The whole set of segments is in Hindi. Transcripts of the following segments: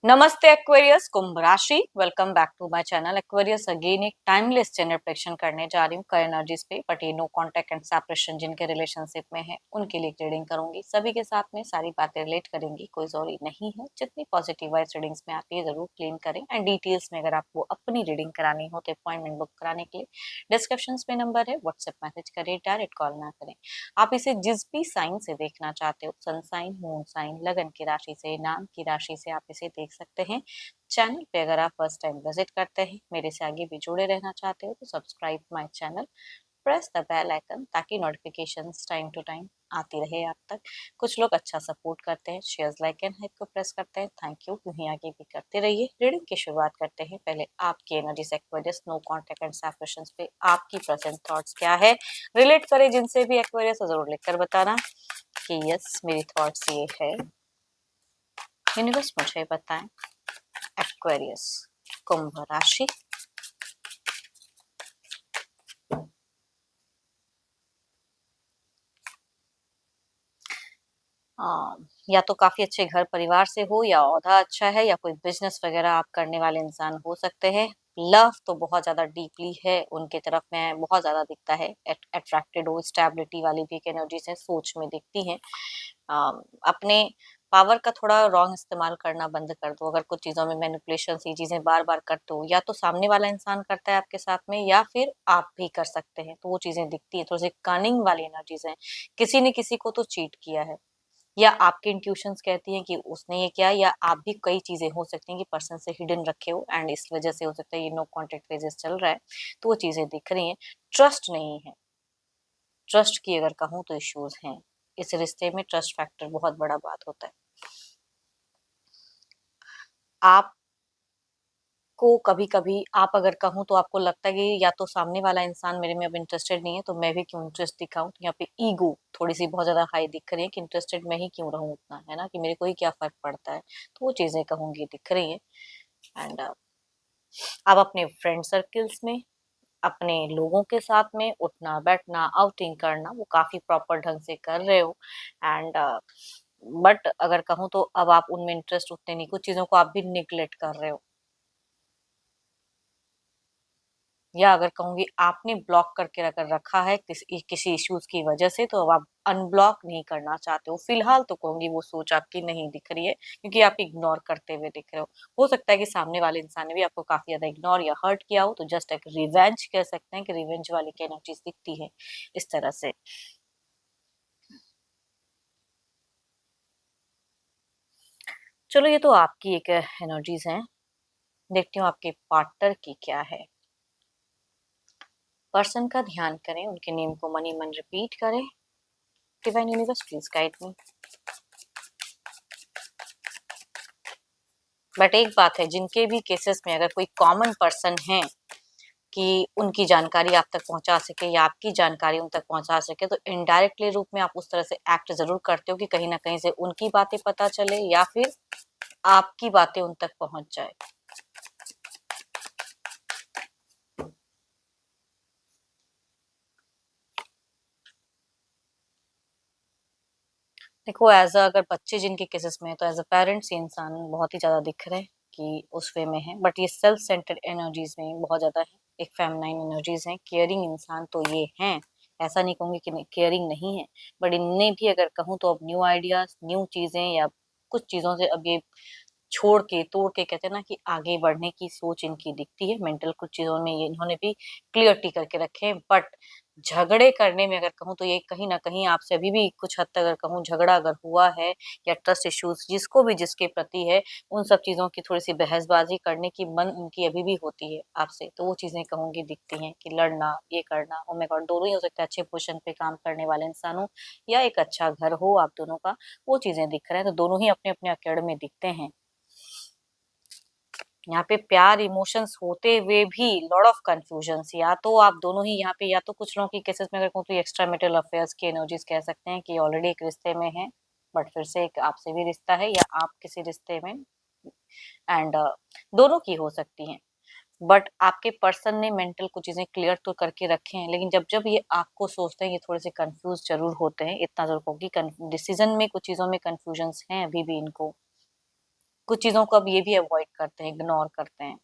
नमस्ते एक्वेरियस, कुंभ राशि। Welcome back to my channel Aquarius. Again एक टाइमलेस चैनल प्रेडिक्शन करने जा रही हूँ कई एनर्जीज पे, बट ये नो कांटेक्ट एंड सेपरेशन जिनके रिलेशनशिप में है उनके लिए रीडिंग करूंगी। सभी के साथ में सारी बातें रिलेट करेंगी, कोई जरूरी नहीं है। जितनी पॉजिटिव वाइज रीडिंग्स में आती है जरूर क्लेम करें। एंड डिटेल्स में अगर आपको अपनी रीडिंग करानी हो तो अपॉइंटमेंट बुक कराने के लिए डिस्क्रिप्शन में नंबर है, व्हाट्सएप मैसेज करें, डायरेक्ट कॉल ना करें। आप इसे जिस भी साइन से देखना चाहते हो, सन साइन, मून साइन, लगन की राशि से, नाम की राशि से, आप इसे देख सकते हैं। चैनल पे अगर आप फर्स्ट टाइम विजिट करते हैं, मेरे से आगे भी जुड़े रहना चाहते हो तो subscribe my channel, press the bell icon ताकि नोटिफिकेशंस टाइम टू टाइम आती रहे आप तक। कुछ लोग अच्छा सपोर्ट करते हैं, शेयर्स, लाइक एंड हाइप को प्रेस करते हैं, थैंक यू। यूं ही आगे भी करते रहिए। रीडिंग की शुरुआत करते हैं। पहले आपकी energy Aquarius, no contact and separations पे आपकी प्रेजेंट थॉट्स क्या है, रिलेट करें जिनसे भी एक्वेरियस, जरूर लिखकर बताना कि यस मेरी थॉट्स ये है। यूनिवर्स मुझे बताएं। एक्वेरियस, कुंभ राशि। या तो काफी अच्छे घर परिवार से हो, या ओहदा अच्छा है, या कोई बिजनेस वगैरह आप करने वाले इंसान हो सकते हैं। लव तो बहुत ज्यादा डीपली है उनके तरफ में, बहुत ज्यादा दिखता है। अट्रैक्टेड हो, स्टेबिलिटी वाली भी एक एनर्जी से सोच में दिखती है। अपने पावर का थोड़ा रॉन्ग इस्तेमाल करना बंद कर दो। अगर कुछ चीजों में मैनिपुलेशन, ये चीजें बार बार करते हो, या तो सामने वाला इंसान करता है आपके साथ में, या फिर आप भी कर सकते हैं, तो वो चीजें दिखती है। थोड़ी सी कनिंग वाली एनर्जीज हैं। किसी ने किसी को तो चीट किया है, या आपके इंट्यूशंस कहती हैं कि उसने ये किया, या आप भी कई चीजें हो सकती हैं कि पर्सन से हिडन रखे हो एंड इस वजह से हो सकता है ये नो कॉन्टेक्ट फेजेस चल रहा है, तो वो चीजें दिख रही हैं। ट्रस्ट नहीं है। ट्रस्ट की अगर कहूँ तो इश्यूज हैं इस रिश्ते में। ट्रस्ट फैक्टर बहुत बड़ा बात होता है। आप को कभी कभी, आप अगर कहूँ तो आपको लगता है कि या तो सामने वाला इंसान मेरे में अब इंटरेस्टेड नहीं है, तो मैं भी क्यों इंटरेस्ट दिखाऊं। तो यहाँ पे ईगो थोड़ी सी बहुत ज्यादा हाई दिख रही है कि इंटरेस्टेड मैं ही क्यों रहूं उतना, है ना, कि मेरे को ही क्या फर्क पड़ता है। तो वो चीजें कहूंगी दिख रही है। एंड आप अपने फ्रेंड सर्कल्स में, अपने लोगों के साथ में उठना बैठना, आउटिंग करना, वो काफी प्रॉपर ढंग से कर रहे हो। एंड बट अगर कहूँ तो अब आप उनमें इंटरेस्ट उतने नहीं, कुछ चीजों को आप भी निग्लेक्ट कर रहे हो, या अगर कहूंगी आपने ब्लॉक करके अगर रखा है किसी इश्यूज की वजह से, तो अब आप अनब्लॉक नहीं करना चाहते हो। फिलहाल तो कहूंगी वो सोच आपकी नहीं दिख रही है, क्योंकि आप इग्नोर करते हुए दिख रहे हो सकता है कि सामने वाले इंसान ने भी आपको काफी ज्यादा इग्नोर या हर्ट किया हो, तो जस्ट एक रिवेंज कह सकते हैं कि रिवेंज वाली की एनर्जीज दिखती है इस तरह से। चलो, ये तो आपकी एक एनर्जीज हैं। देखती हूँ आपके पार्टनर की क्या है। पर्सन का ध्यान करें, उनके नेम को मनी मन रिपीट करें। Divine universe please guide me. But एक बात है, जिनके भी केसेस में अगर कोई कॉमन पर्सन है कि उनकी जानकारी आप तक पहुंचा सके, या आपकी जानकारी उन तक पहुंचा सके, तो इनडायरेक्टली रूप में आप उस तरह से एक्ट जरूर करते हो कि कहीं ना कहीं से उनकी बातें पता चले, या फिर आपकी बातें उन तक पहुंच जाए। देखो, एज अ अगर बच्चे जिनके केसेस में है, तो एज अ पेरेंट्स ये इंसान बहुत ही ज्यादा दिख रहे हैं कि उस वे में है। बट ये सेल्फ सेंटर्ड एनर्जीज में बहुत ज्यादा है, एक फेमिनाइन एनर्जीज है। केयरिंग इंसान तो ये हैं, ऐसा नहीं कहूंगी कि केयरिंग नहीं है। बट इनने भी अगर कहूँ तो अब न्यू आइडियाज, न्यू चीजें, या कुछ चीजों से अब ये छोड़ के तोड़ के, कहते हैं ना कि आगे बढ़ने की सोच इनकी दिखती है। मेंटल कुछ चीजों में ये इन्होंने भी क्लियरिटी करके रखे हैं। बट झगड़े करने में अगर कहूँ तो ये कहीं ना कहीं आपसे अभी भी कुछ हद तक अगर कहूँ झगड़ा अगर हुआ है, या ट्रस्ट इश्यूज जिसको भी जिसके प्रति है, उन सब चीजों की थोड़ी सी बहसबाजी करने की मन उनकी अभी भी होती है आपसे। तो वो चीजें कहूंगी दिखती हैं कि लड़ना, ये करना। ओ माय गॉड, दोनों ही हो सकता है अच्छे पोजीशन पे काम करने वाले इंसान हो, या एक अच्छा घर हो आप दोनों का। वो चीजें दिख रहे हैं, तो दोनों ही अपने अपने अकेड में दिखते हैं। यहाँ पे प्यार इमोशंस होते हुए भी लॉट ऑफ कंफ्यूजन्स, या तो आप दोनों ही यहाँ पे, या तो कुछ लोगों की केसेस में अगर कहूँ तो एक्स्ट्रा मैरिटल अफेयर्स की एनर्जीज कह सकते हैं कि ऑलरेडी एक रिश्ते में है, बट फिर से एक आपसे भी रिश्ता है, या आप किसी रिश्ते में। एंड दोनों की हो सकती हैं। बट आपके पर्सन ने मेंटल कुछ चीजें क्लियर तो करके रखे हैं, लेकिन जब जब ये आपको सोचते हैं, ये थोड़े से कंफ्यूज जरूर होते हैं। इतना जरूर कहूँ कि डिसीजन में कुछ चीजों में कंफ्यूजन्स हैं अभी भी इनको। कुछ चीज़ों को अब ये भी अवॉइड करते हैं, इग्नोर करते हैं।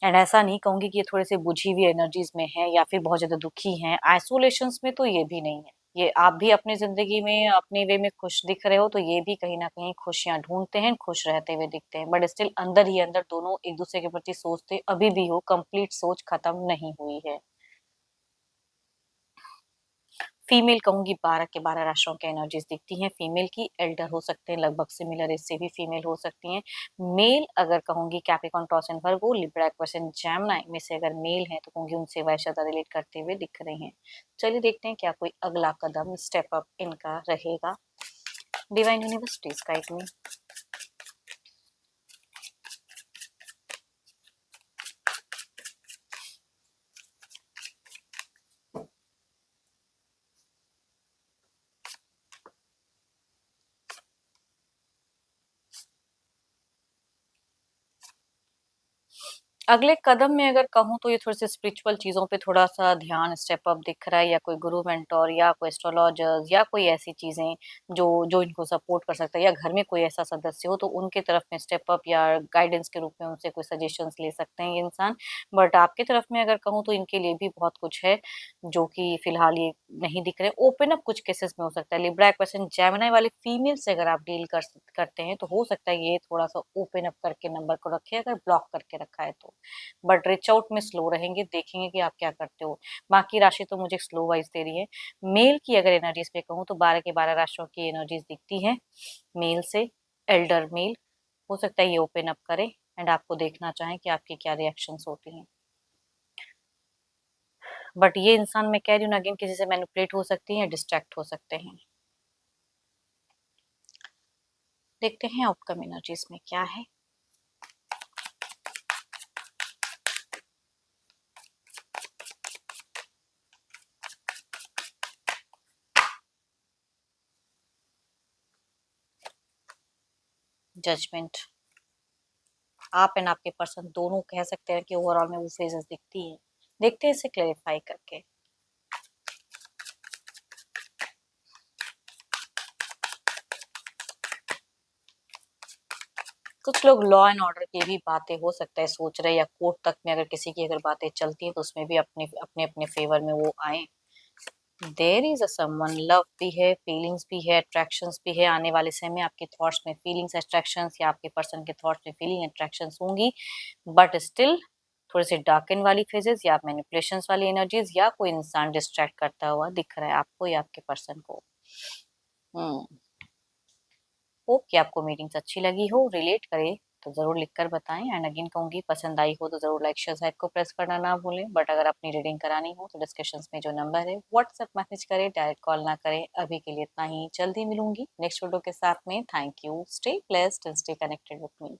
एंड ऐसा नहीं कहूँगी कि ये थोड़े-से बुझी हुई एनर्जीज़ में हैं या फिर बहुत ज़्यादा दुखी हैं, आइसोलेशंस में तो ये भी नहीं है। ये आप भी अपनी ज़िंदगी में अपने वे में खुश दिख रहे हो, तो ये भी कहीं न कहीं खुशियाँ ढूँढते हैं, खुश रहते हुए दिखते हैं। बट स्टिल अंदर ही अंदर दोनों एक-दूसरे के प्रति सोचते अभी भी हो, कंप्लीट सोच खत्म नहीं हुई है। फीमेल कहूँगी 12 के 12 राशियों की एनर्जीज़ दिखती हैं। फीमेल की एल्डर हो सकते हैं, लगभग सिमिलर एज से भी फीमेल हो सकती हैं। मेल अगर कहूँगी Capricorn, taurus and Virgo, Libra, Aquarius and Gemini में से अगर मेल हैं तो कहूँगी उनसे वह ज़्यादा रिलेट करते हुए दिख रहे हैं। चलिए देखते हैं क्या कोई अगला कदम स्टेप अप इनका रहेगा। Divine universe please guide me. अगले कदम में अगर कहूँ तो ये थोड़े-से स्पिरिचुअल चीज़ों पे थोड़ा-सा ध्यान स्टेप अप दिख रहा है, या कोई गुरु मेंटर या कोई एस्ट्रोलॉजर्स या कोई ऐसी चीज़ें जो जो इनको सपोर्ट कर सकता है, या घर में कोई ऐसा सदस्य हो तो उनके तरफ में स्टेप अप या गाइडेंस के रूप में उनसे कोई सजेशंस ले सकते हैं ये इंसान। बट आपकी तरफ में अगर कहूँ तो इनके लिए भी बहुत कुछ है, जो कि फिलहाल ये नहीं दिख रहे। ओपन अप कुछ केसेस में हो सकता है। लिब्रा, एक्वेरियस एंड जेमिनी वाले फीमेल से अगर आप डील करते हैं तो हो सकता है ये थोड़ा-सा ओपन अप करके नंबर को रखें, अगर ब्लॉक करके रखा है तो। बट रीच आउट में स्लो रहेंगे, देखेंगे कि आप क्या करते हो। बाकी राशि तो मुझे स्लो वाइज दे रही है। मेल की अगर एनर्जीज पे कहूँ तो 12 के 12 राशियों की एनर्जीज दिखती हैं मेल से। एल्डर मेल हो सकता है ये ओपन अप करे एंड आपको देखना चाहें कि आपकी क्या रिएक्शंस होती हैं। बट ये इंसान, मैं कह रही हूँ ना, अगेन किसी से मैनिपुलेट हो सकती है या डिस्ट्रैक्ट हो सकते हैं। देखते हैं आउटकम एनर्जीज में क्या है। जजमेंट। आप एंड आपके पर्सन दोनों कह सकते हैं कि ओवरऑल में वो फेजेस दिखती है। देखते हैं इसे क्लेरिफाई करके। कुछ लोग लॉ एंड ऑर्डर की भी बातें हो सकता है सोच रहे, या कोर्ट तक में अगर किसी की अगर बातें चलती हैं तो उसमें भी अपने अपने अपने फेवर में वो आए। There is a someone, love भी है, फीलिंग्स भी है, अट्रैक्शंस भी है। आने वाले समय में आपके थॉट्स में फीलिंग्स, अट्रैक्शंस, या आपके पर्सन के थॉट्स में फीलिंग, अट्रैक्शंस होंगी। बट स्टिल थोड़े से डार्कन वाली फेजेस या मैनिपुलेशंस वाली एनर्जीज, या कोई इंसान डिस्ट्रैक्ट करता हुआ दिख रहा है आपको या आपके पर्सन को। हम्म होप कि आपको मीटिंग्स अच्छी लगी हो, रिलेट करे तो ज़रूर लिखकर बताएं। एंड अगेन कहूँगी, पसंद आई हो तो ज़रूर लाइक शेयर साइड को प्रेस करना ना भूलें। बट अगर अपनी रीडिंग करानी हो तो डिस्कशंस में जो नंबर है व्हाट्सएप मैसेज करें, डायरेक्ट कॉल ना करें। अभी के लिए इतना ही, जल्दी मिलूंगी नेक्स्ट वीडियो के साथ में। Thank you, stay blessed and stay connected with me.